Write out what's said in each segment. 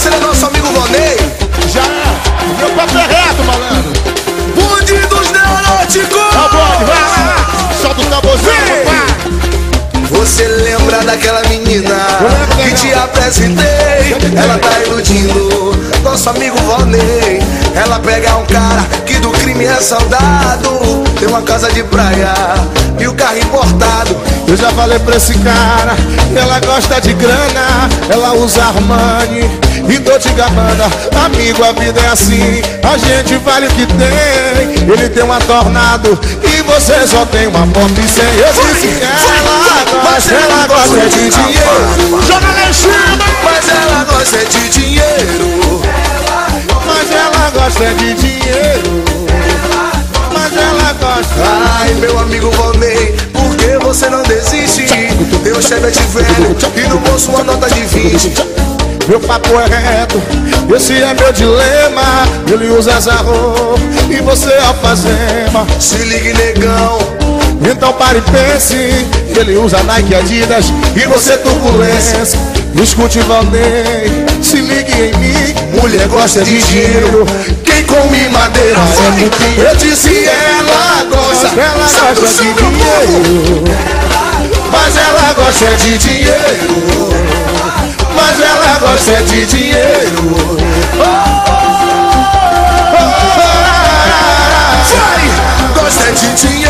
parceiro é nosso amigo Vonei. Já é, meu papo é reto, malandro. Bonde dos neuróticos. Tá bom, vai, solta o tamborzinho, papai. Você lembra daquela menina que te apresentei? Ela tá iludindo nosso amigo Vonei. Ela pega um cara que do crime é soldado, tem uma casa de praia e o carro importado. Eu já falei pra esse cara, ela gosta de grana, ela usa Armani e Dolce & Gabbana. Amigo, a vida é assim, a gente vale o que tem. Ele tem uma Tornado e você só tem uma Pop 100. Eu disse ela gosta de dinheiro. Joga lá em cima. Mas ela gosta de dinheiro. Mas ela gosta de dinheiro. Mas ela gosta. Ai, meu amigo Vonei, por que você não desiste? Tem um Chevette velho e no bolso uma nota de 20. Meu papo é reto, esse é meu dilema. Ele usa Zarro e você alfazema. Se ligue, negão. Então pare e pense, ele usa Nike, Adidas e você turbulência. Escute, Vonei, se ligue em mim. Mulher gosta de dinheiro, quem come madeira é cupim. Eu disse ela gosta de dinheiro. Mas ela gosta de dinheiro. Mas ela gosta de dinheiro. Vai, gosta de dinheiro.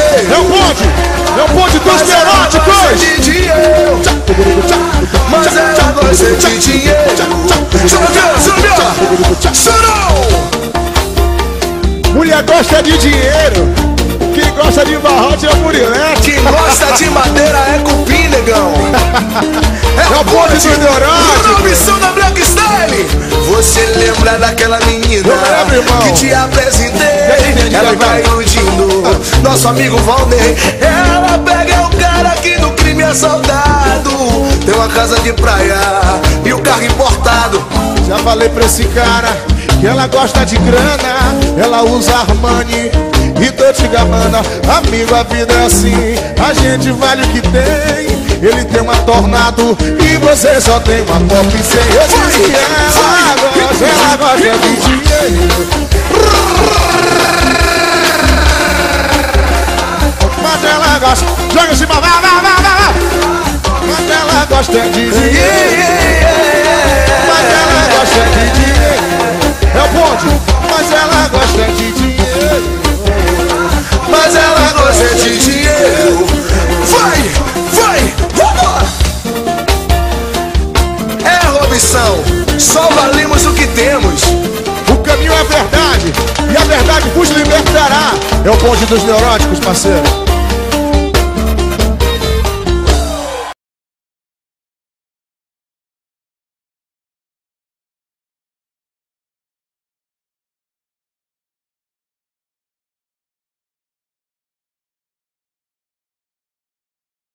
É o bonde dos neuróticos. De dinheiro. Mas ela gosta de dinheiro. Chorou. Mulher gosta de dinheiro. Quem gosta de barrote é o Murilete. Quem gosta de madeira é cupim, negão. É o bonde dos neuróticos. Missão da Black Style. Você lembra daquela menina que te apresentei? Ela tá iludindo nosso amigo Vonei. Ela pega o cara que no crime é soldado, tem uma casa de praia e o carro importado. Já falei pra esse cara que ela gosta de grana, ela usa Armani e Dolce & Gabbana. Amigo, a vida é assim, a gente vale o que tem. Ele tem uma Tornado e você só tem uma Pop 100. Eu disse ela gosta de dinheiro. Mas ela gosta, joga em cima, vai. Mas ela gosta de dinheiro. Mas ela gosta de dinheiro. É o bonde, mas ela gosta de dinheiro. Mas ela gosta de dinheiro. Vai, vambora. É, Robson, só valemos o que temos. O caminho é a verdade, e a verdade vos libertará. É o bonde dos neuróticos, parceiro.